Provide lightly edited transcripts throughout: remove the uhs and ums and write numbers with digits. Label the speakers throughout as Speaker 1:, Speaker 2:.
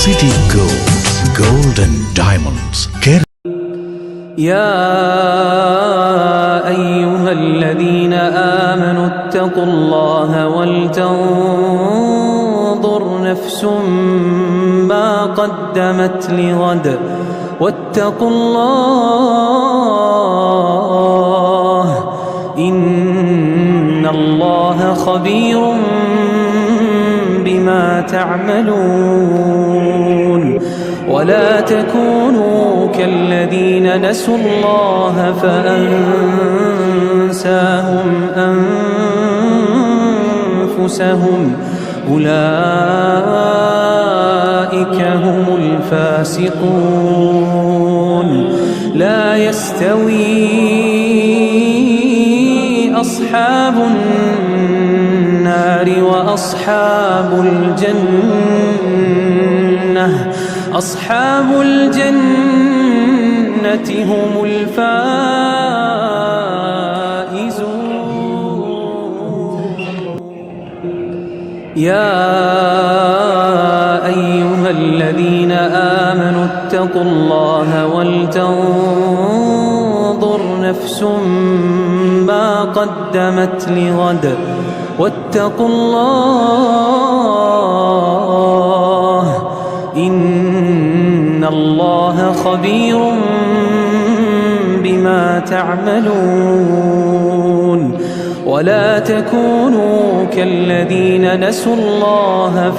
Speaker 1: City Gold, Gold and Diamonds.
Speaker 2: يا أيها الذين آمنوا اتقوا الله ولتنظر نفس ما قدمت لغد واتقوا الله إن الله خبير بما تعملون ولا تكونوا كالذين نسوا الله فأنساهم أنفسهم أولئك هم الفاسقون لا يستوي أصحاب النار وأصحاب الجنة أصحاب الجنة هم الفائزون يا أيها الذين آمنوا اتقوا الله ولتنظر نفس ما قدمت لغد واتقوا الله إن الله خبير بما تعملون ولا تكونوا كالذين نسوا الله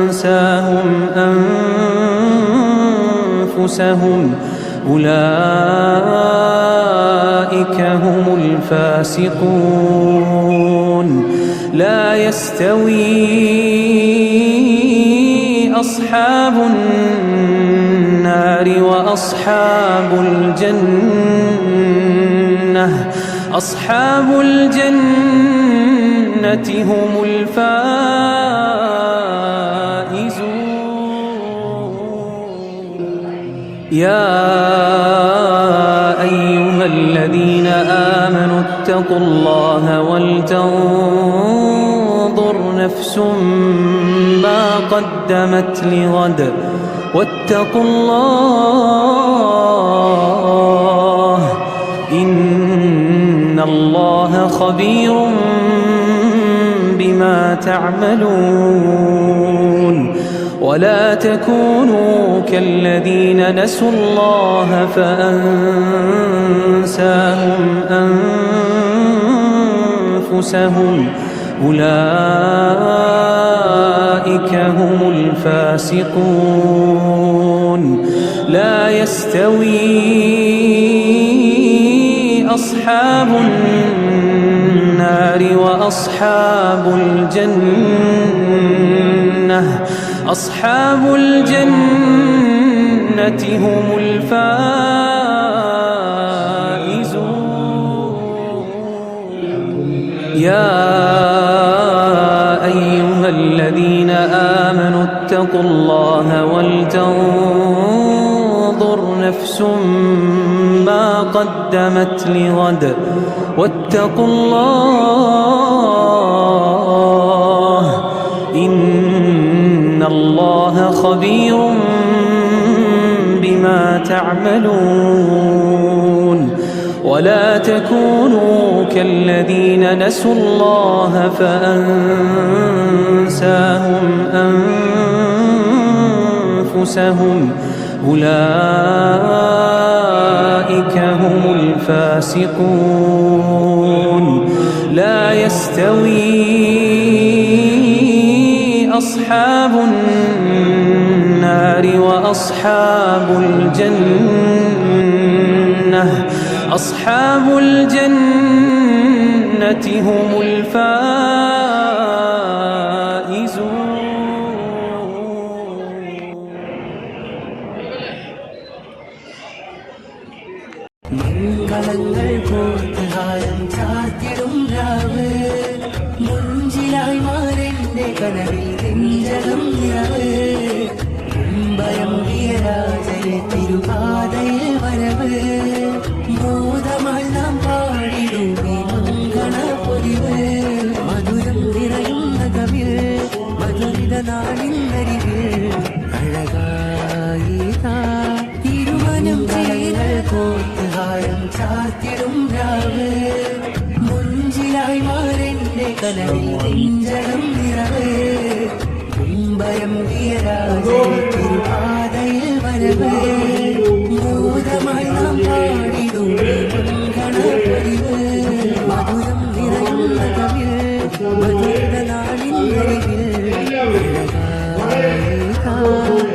Speaker 2: فأنساهم أنفسهم أولئك هم الفاسقون لا يستوي أصحاب النار وأصحاب الجنة أصحاب الجنة هم الفائزون يا أيها الذين آمنوا اتقوا الله ولتنظر نفس ما قدمت لغد واتقوا الله إن الله خبير بما تعملون ولا تكونوا كالذين نسوا الله فأنساهم أنفسهم أولئك هم الفاسقون لا يستوي أصحاب النار وأصحاب الجنة أصحاب الجنة هم الفائزون يا أيها الذين آمنوا اتقوا الله ولتنظر نفس ما قدمت لغد واتقوا الله إن الله خبير بما تعملون ولا تكونوا كالذين نسوا الله فأنساهم أنفسهم أولئك هم الفاسقون لا يستوي أصحاب النار وأصحاب الجنة أصحاب الجنة الجنة هم الفائزون.
Speaker 3: മംഗളങ്ങൾ കോർത്തുകാലം ചാത്തിടും രാവ് മുഞ്ചിലായി മാറെന്റെ കനവിൽ നെഞ്ചകം നിറവ് ഭയം വീരാജയ തിരുപാതയിൽ വരവ് മോദമായി നാം പാടിടുമേ മംഗള പൊലിവ് മധുരം നിറയുന്ന കവിൽ മധുരിത നാളിന്നരികിൽ അഴകായി തിരുമനം ചേരൽ കോർത്തുകാലം ചാത്തിടും രാവ് മുഞ്ചിലായി മാറെന്റെ കനവിൽ നെഞ്ചകം നിറവ് ഭയം വീരാജയ തിരുപാതയിൽ വരവ് മോദമായി നാം പാടിടുമേ മംഗള പൊലിവ് മധുരം നിറയുന്ന കവിൽ മധുരിത നാളിന്നരികിൽ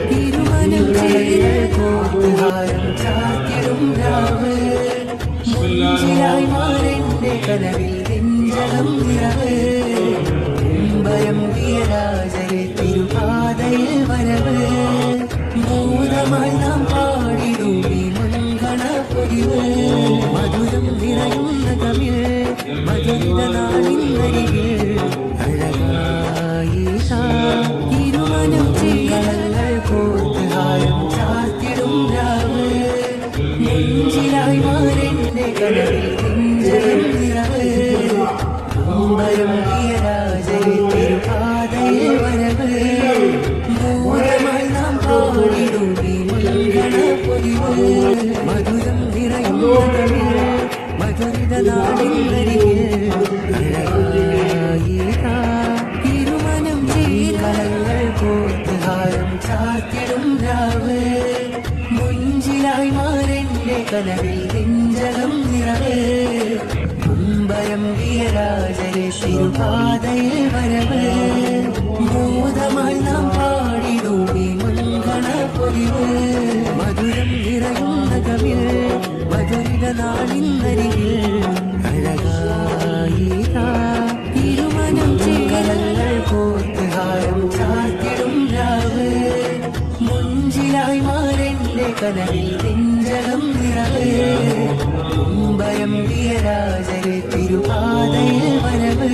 Speaker 3: തിരുമനം ചേരൽ കോർത്തുകാലം ചാത്തിടും രാവ് മുഞ്ചിലായി മാറെന്റെ കനവിൽ നെഞ്ചകം നിറവ് ഭയം വീരാജയ തിരുപാതയിൽ വരവ് മോദമായി നാം പാടിടുമേ മംഗള പൊലിവ് മധുരം നിറയുന്ന കവിൽ മധുരിത നാളിന്നരികിൽ അഴകായി തിരുമനം ചേരൽ കോർത്തുകാലം ചാത്തിടും രാവ് മുഞ്ചിലായി മാറെന്റെ കനവിൽ നെഞ്ചകം നിറവ് ഭയം വീരാജയ തിരുപാതയിൽ വരവ് മോദമായി നാം പാടിടുമേ മംഗള പൊലിവ് മധുരം നിറയുന്ന കവിൽ മധുരിത നാളിന്നരികിൽ തിരുമനം ചേരൽ കോർത്തുകാലം ചാത്തിടും രാവ് മുഞ്ചിലായി മാറെന്റെ കനവിൽ നെഞ്ചകം നിറവ് ഭയം വീരാജയ തിരുപാതയിൽ വരവ് മോദമായി നാം പാടിടുമേ മംഗള പൊലിവ് മധുരം നിറയുന്ന കവിൽ മധുരിത നാളിന്നരികിൽ അഴകായി തിരുമനം ചേരൽ കോർത്തുകാലം ചാത്തിടും രാവ് മുഞ്ചിലായി മാറെന്റെ കനവിൽ നെഞ്ചകം നിറവ് ഭയം വീരാജയ തിരുപാതയിൽ വരവ്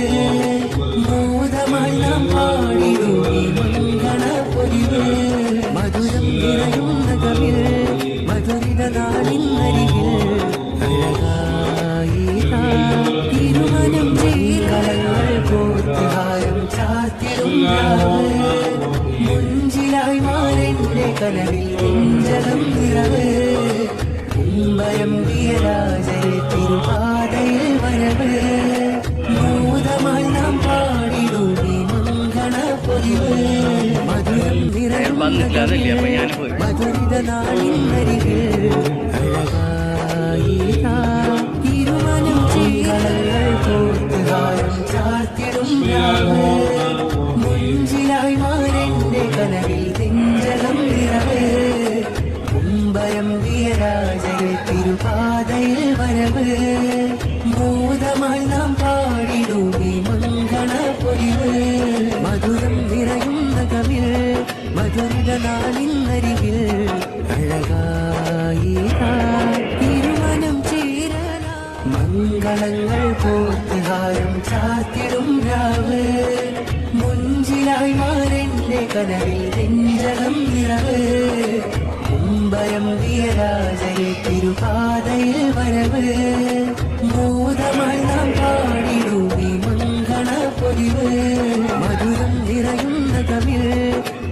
Speaker 3: മോദമായി നാം പാടിടുമേ മംഗള പൊലിവ് മധുരം നിറയുന്ന കവിൽ മധുരിത നാളിന്നരികിൽ അഴകായി തിരുമനം ചേരൽ കോർത്തുകാലം ചാത്തിടും രാവ് മുഞ്ചിലായി മാറെന്റെ കനവിൽ നെഞ്ചകം നിറവ് ഭയം വീരാജയ തിരുപാതയിൽ വരവ് മോദമായി നാം പാടിടുമേ മംഗള പൊലിവ് മധുരം നിറയുന്ന കവിൽ മധുരിത നാളിന്നരികിൽ അഴകായി തിരുമനം ചേരൽ കോർത്തുകാലം ചാത്തിടും രാവ് മുഞ്ചിലായി മാറെന്റെ കനവിൽ നെഞ്ചകം നിറവ് ഭയം വീരാജയ തിരുപാതയിൽ വരവ് മോദമായി നാം പാടിടുമേ മംഗള പൊലിവ് മധുരം നിറയുന്ന കവിൽ മധുരിത നാളിന്നരികിൽ അഴകായി തിരുമനം ചേരൽ മംഗളങ്ങൾ കോർത്തുകാലം ചാത്തിടും രാവ് മുഞ്ചിലായി മാറെന്റെ കനവിൽ നെഞ്ചകം നിറവ് ഭയം വീരാജയ തിരുപാതയിൽ വരവ് മോദമായി നാം പാടിടുമേ മംഗള പൊലിവ് മധുരം നിറയുന്ന കവിൽ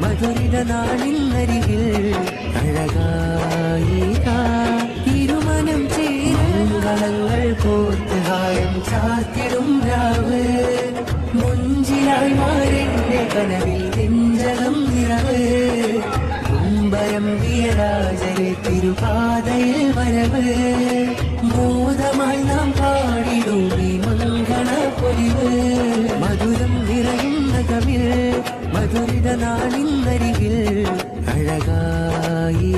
Speaker 3: മധുരിത നാളിന്നരികിൽ അഴകായി തിരുമനം ചേരൽ മംഗളങ്ങൾ കോർത്തുകാലം ചാത്തിടും രാവ് മുഞ്ചിലായി മാറെന്റെ കനവിൽ നെഞ്ചകം നിറവ് ഭയം വീരാജയ തിരുപാതയിൽ വരവ് മോദമായി നാം പാടിടുമേ മംഗള പൊലിവ് മധുരം നിറയുന്ന കവിൽ മധുരിത നാളിന്നരികിൽ അഴകായി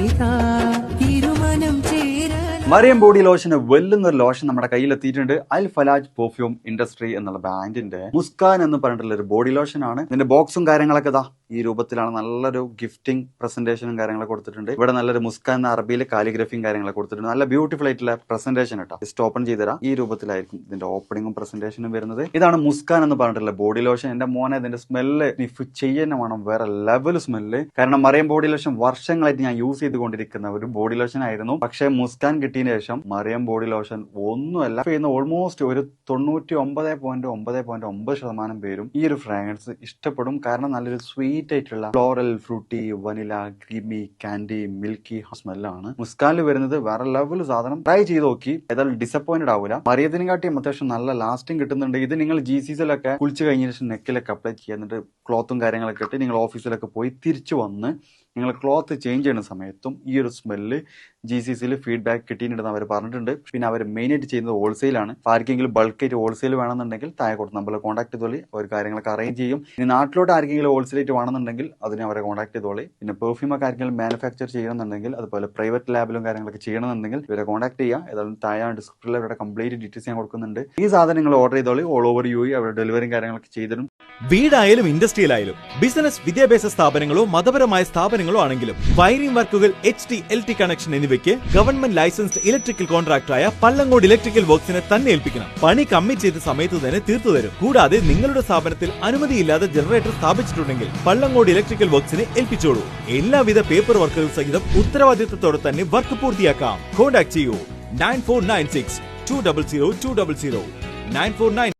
Speaker 3: തിരുമനം ചേരൽ
Speaker 4: മറിയം ബോഡി ലോഷന് വെല്ലുന്ന ഒരു ലോഷൻ നമ്മുടെ കയ്യിൽ എത്തിയിട്ടുണ്ട്. അൽ ഫലാജ് പെർഫ്യൂം ഇൻഡസ്ട്രി എന്നുള്ള ബ്രാൻഡിന്റെ മുസ്കാൻ എന്ന് പറഞ്ഞിട്ടുള്ള ഒരു ബോഡി ലോഷൻ ആണ്. ഇതിന്റെ ബോക്സും കാര്യങ്ങളൊക്കെ ഇതാ ഈ രൂപത്തിലാണ്. നല്ലൊരു ഗിഫ്റ്റിംഗ് പ്രസന്റേഷനും കാര്യങ്ങളൊക്കെ കൊടുത്തിട്ടുണ്ട്. ഇവിടെ നല്ലൊരു മുസ്കാൻ എന്ന അറബിയിൽ കാലിഗ്രഫിയും കാര്യങ്ങളൊക്കെ കൊടുത്തിട്ടുണ്ട്. നല്ല ബ്യൂട്ടിഫുൾ ആയിട്ടുള്ള പ്രസന്റേഷൻ കേട്ടോ. ജസ്റ്റ് ഓപ്പൺ ചെയ്തുതരാം. ഈ രൂപത്തിലായിരിക്കും ഇതിന്റെ ഓപ്പണിംഗും പ്രസന്റേഷനും വരുന്നത്. ഇതാണ് മുസ്കാൻ എന്ന് പറഞ്ഞിട്ടുള്ള ബോഡി ലോഷൻ. എന്റെ മോനെ ഇതിന്റെ സ്മെല്ല് സ്നിഫ് ചെയ്യുന്ന വേണം, വേറെ ലെവൽ സ്മെല്ല്. കാരണം മറിയം ബോഡി ലോഷൻ വർഷങ്ങളായിട്ട് ഞാൻ യൂസ് ചെയ്തുകൊണ്ടിരിക്കുന്ന ഒരു ബോഡി ലോഷൻ ആയിരുന്നു. പക്ഷേ മുസ്കാൻ കിട്ടിയതിന് ശേഷം മറിയം ബോഡി ലോഷൻ ഒന്നുമല്ല ചെയ്യുന്ന ഓൾമോസ്റ്റ് ഒരു 99.9% പേരും ഈ ഒരു ഫ്രാഗ്രൻസ് ഇഷ്ടപ്പെടും. കാരണം നല്ലൊരു സ്വീറ്റ് ആയിട്ടുള്ള floral, fruity, vanilla, creamy, candy, milky സ്മെല്ലാണ് മുസ്കാനിൽ വരുന്നത്. വേറെ ലെവൽ സാധനം. ട്രൈ ചെയ്ത് നോക്കി, ഏതായാലും ഡിസപ്പോയിന്റഡ് ആവില്ല. മറിയത്തിനും കാട്ടിയും അത്യാവശ്യം നല്ല ലാസ്റ്റിംഗ് കിട്ടുന്നുണ്ട്. ഇത് നിങ്ങൾ GCCയിലൊക്കെ കുളിച്ച് കഴിഞ്ഞ ശേഷം നെക്കിലൊക്കെ അപ്ലൈ ചെയ്യുന്നുണ്ട്. ക്ലോത്തും കാര്യങ്ങളൊക്കെ ഇട്ട് നിങ്ങൾ ഓഫീസിലൊക്കെ പോയി തിരിച്ചു വന്ന് നിങ്ങൾ ക്ലോത്ത് ചേഞ്ച് ചെയ്യുന്ന സമയത്തും ഈ ഒരു സ്മെല്ല് GCCയിൽ ഫീഡ്ബാക്ക് കിട്ടിയിട്ടുണ്ടെന്ന് അവർ പറഞ്ഞിട്ടുണ്ട്. പിന്നെ അവർ മെയിനായിട്ട് ചെയ്യുന്നത് ഹോൾസെയിലാണ്. ആർക്കെങ്കിലും ബൾക്കായിട്ട് ഹോൾസെയിൽ വേണമെന്നുണ്ടെങ്കിൽ താഴെ കൊടുത്ത് നമ്മളെ കോൺടാക്ട് ചെയ്തോളി. അവർ കാര്യങ്ങളൊക്കെ അറേഞ്ച് ചെയ്യും. ഇനി നാട്ടിലോട്ട് ആർക്കെങ്കിലും ഹോൾസെയിലായിട്ട് വേണമെന്നുണ്ടെങ്കിൽ അതിനെ അവരെ കോൺടാക്ട് ചെയ്തോളി. പിന്നെ പെർഫ്യൂം ഒക്കെ ആർക്കെങ്കിലും മാനുഫാക്ചർ ചെയ്യണമെന്നുണ്ടെങ്കിൽ, അതുപോലെ പ്രൈവറ്റ് ലാബിലും കാര്യങ്ങളൊക്കെ ചെയ്യണമെന്നുണ്ടെങ്കിൽ ഇവരെ കോൺടാക്ട് ചെയ്യുക. ഏതായാലും താഴെ ഡിസ്ക്രിപ്ഷനിൽ അവരുടെ കംപ്ലീറ്റ് ഡീറ്റെയിൽസ് ഞാൻ കൊടുക്കുന്നുണ്ട്. ഈ സാധനങ്ങൾ ഓർഡർ ചെയ്തോളി. ഓൾ ഓവർ UAE അവരുടെ ഡെലിവറിയും കാര്യങ്ങളൊക്കെ ചെയ്തിടും.
Speaker 5: വീടായാലും ഇൻഡസ്ട്രിയിലായാലും ബിസിനസ്, വിദ്യാഭ്യാസ സ്ഥാപനങ്ങളോ മതപരമായ സ്ഥാപനങ്ങളോ ആണെങ്കിലും വയറിംഗ് വർക്കുകൾ, HT, LT കണക്ഷൻ എന്നിവയ്ക്ക് ഗവൺമെന്റ് ലൈസൻസ്ഡ് ഇലക്ട്രിക്കൽ കോൺട്രാക്ടറായ പള്ളങ്ങോട് ഇലക്ട്രിക്കൽ വർക്സിനെ തന്നെ ഏൽപ്പിക്കണം. പണി കമ്മിറ്റ് ചെയ്ത സമയത്ത് തന്നെ തീർത്തു തരും. കൂടാതെ നിങ്ങളുടെ സ്ഥാപനത്തിൽ അനുമതിയില്ലാതെ ജനറേറ്റർ സ്ഥാപിച്ചിട്ടുണ്ടെങ്കിൽ പള്ളങ്ങോട് ഇലക്ട്രിക്കൽ വർക്സിനെ ഏൽപ്പിച്ചോളൂ. എല്ലാവിധ പേപ്പർ വർക്കുകൾ സഹിതം ഉത്തരവാദിത്തത്തോടെ തന്നെ വർക്ക് പൂർത്തിയാക്കാം. കോൺടാക്ട് ചെയ്യൂ 9496 200 200 9496